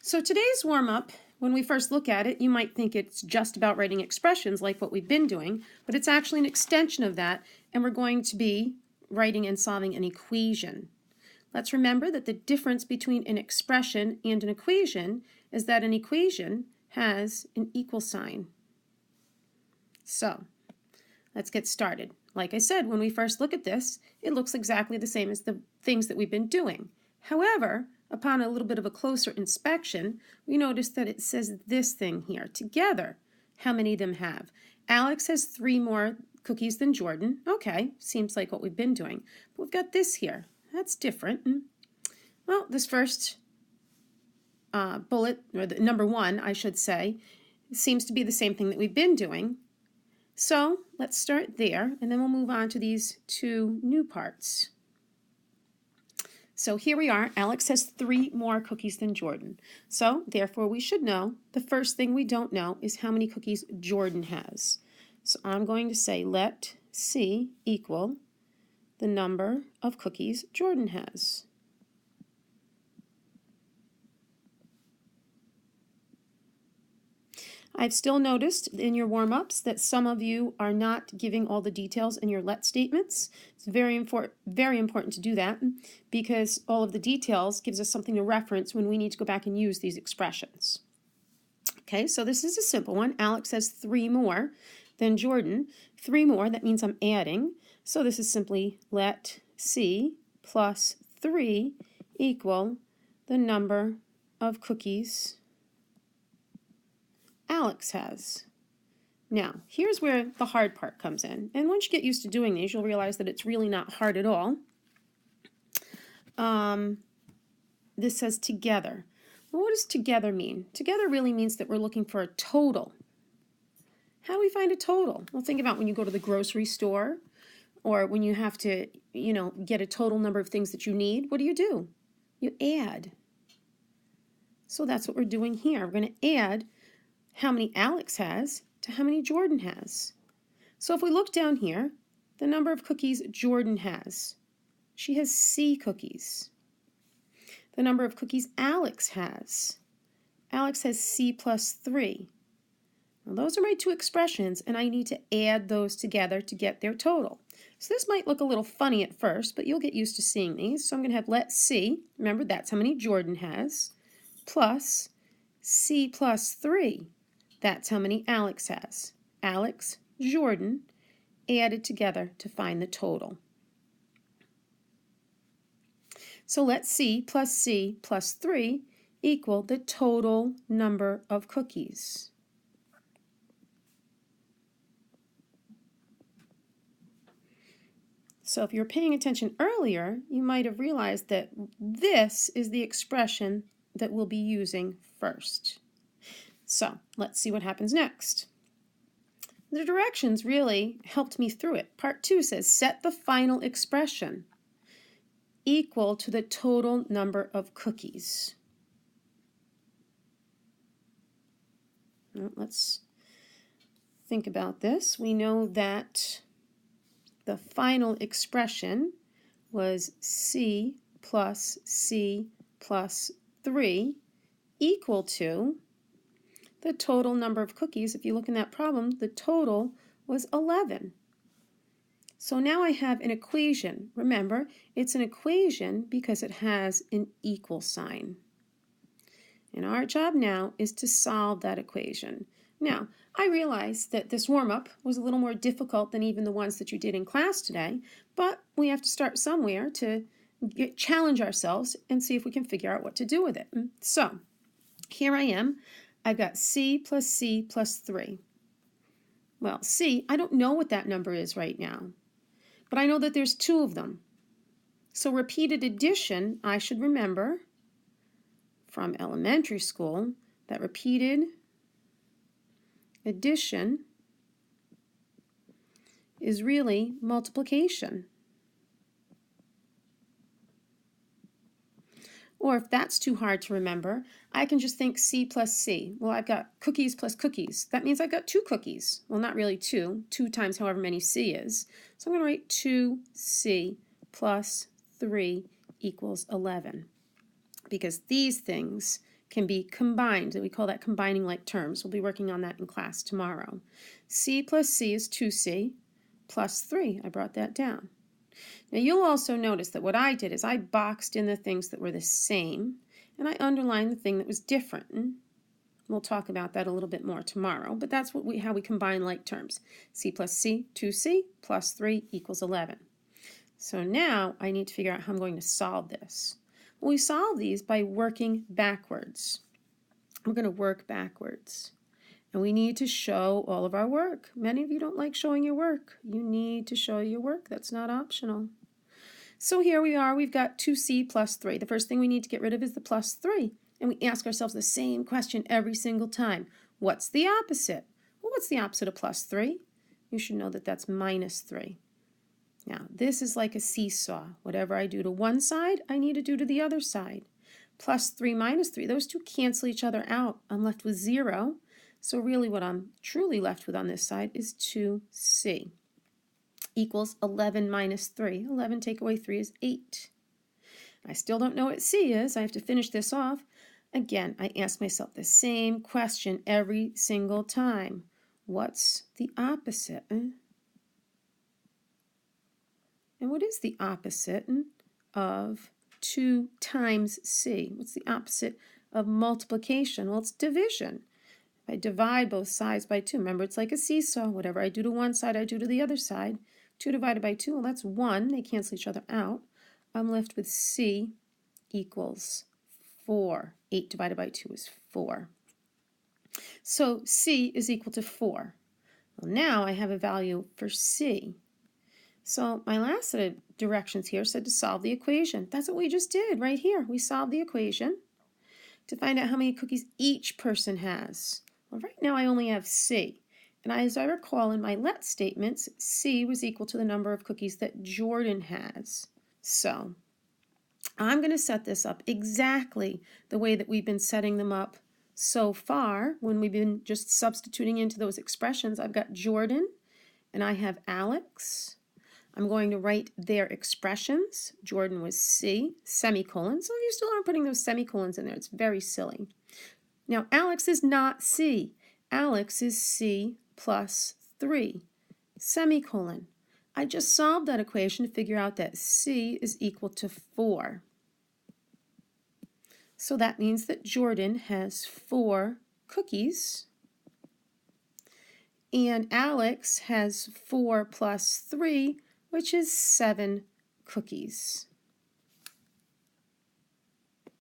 So today's warm-up, when we first look at it, you might think it's just about writing expressions like what we've been doing, but it's actually an extension of that, and we're going to be writing and solving an equation. Let's remember that the difference between an expression and an equation is that an equation has an equal sign. So, let's get started. Like I said, when we first look at this, it looks exactly the same as the things that we've been doing. However, upon a little bit of a closer inspection, we notice that it says this thing here, together. How many of them have? Alex has 3 more cookies than Jordan. Okay, seems like what we've been doing. But we've got this here. That's different. Well, this first bullet, or the number 1, I should say, seems to be the same thing that we've been doing. So let's start there, and then we'll move on to these 2 new parts. So here we are. Alex has 3 more cookies than Jordan. So therefore we should know the first thing we don't know is how many cookies Jordan has. So I'm going to say let C equal the number of cookies Jordan has. I've still noticed in your warm-ups that some of you are not giving all the details in your let statements. It's very important to do that because all of the details gives us something to reference when we need to go back and use these expressions. Okay, so this is a simple one. Alex has 3 more than Jordan. 3 more, that means I'm adding. So this is simply let C plus 3 equal the number of cookies Alex has. Now, here's where the hard part comes in. And once you get used to doing these, you'll realize that it's really not hard at all. This says together. Well, what does together mean? Together really means that we're looking for a total. How do we find a total? Well, think about when you go to the grocery store or when you have to, get a total number of things that you need. What do? You add. So that's what we're doing here. We're going to add how many Alex has to how many Jordan has. So if we look down here, the number of cookies Jordan has, she has C cookies. The number of cookies Alex has C plus 3. Now those are my 2 expressions, and I need to add those together to get their total. So this might look a little funny at first, but you'll get used to seeing these. So I'm going to have let C, remember that's how many Jordan has, plus C plus 3. That's how many Alex has. Alex, Jordan, added together to find the total. So let C plus 3 equal the total number of cookies. So if you're paying attention earlier, you might have realized that this is the expression that we'll be using first. So let's see what happens next. The directions really helped me through it. Part 2 says set the final expression equal to the total number of cookies. Well, let's think about this. We know that the final expression was C plus 3 equal to the total number of cookies. If you look in that problem, the total was 11. So now I have an equation. Remember, it's an equation because it has an equal sign. And our job now is to solve that equation. Now, I realize that this warm-up was a little more difficult than even the ones that you did in class today, but we have to start somewhere to challenge ourselves and see if we can figure out what to do with it. So, here I am. I've got C plus 3. Well, C, I don't know what that number is right now, but I know that there's 2 of them. So repeated addition, I should remember from elementary school that repeated addition is really multiplication. Or if that's too hard to remember, I can just think C plus C. Well, I've got cookies plus cookies. That means I've got 2 cookies. Well, not really 2. 2 times however many C is. So I'm going to write 2C plus 3 equals 11. Because these things can be combined, and we call that combining like terms. We'll be working on that in class tomorrow. C plus C is 2C plus 3. I brought that down. Now you'll also notice that what I did is I boxed in the things that were the same, and I underlined the thing that was different. And we'll talk about that a little bit more tomorrow, but that's how we combine like terms. C plus C, 2C, plus 3 equals 11. So now I need to figure out how I'm going to solve this. Well, we solve these by working backwards. We're going to work backwards. And we need to show all of our work. Many of you don't like showing your work. You need to show your work. That's not optional. So here we are. We've got 2C plus 3. The first thing we need to get rid of is the plus 3. And we ask ourselves the same question every single time. What's the opposite? Well, what's the opposite of plus 3? You should know that that's minus 3. Now, this is like a seesaw. Whatever I do to one side, I need to do to the other side. Plus 3 minus 3, those two cancel each other out. I'm left with 0. So really what I'm truly left with on this side is 2C equals 11 minus 3. 11 take away 3 is 8. I still don't know what C is. I have to finish this off. Again, I ask myself the same question every single time. What's the opposite? And what is the opposite of 2 times C? What's the opposite of multiplication? Well, it's division. If I divide both sides by 2, remember it's like a seesaw. Whatever I do to one side, I do to the other side. 2 divided by 2, well, that's 1. They cancel each other out. I'm left with C equals 4. 8 divided by 2 is 4. So C is equal to 4. Well, now I have a value for C. So my last set of directions here said to solve the equation. That's what we just did right here. We solved the equation to find out how many cookies each person has. Well, right now I only have C. And as I recall in my let statements, C was equal to the number of cookies that Jordan has. So I'm going to set this up exactly the way that we've been setting them up so far when we've been just substituting into those expressions. I've got Jordan and I have Alex. I'm going to write their expressions. Jordan was C, semicolon. So you still aren't putting those semicolons in there. It's very silly. Now, Alex is not C. Alex is C plus 3, semicolon. I just solved that equation to figure out that C is equal to 4. So that means that Jordan has 4 cookies. And Alex has 4 plus 3, which is 7 cookies.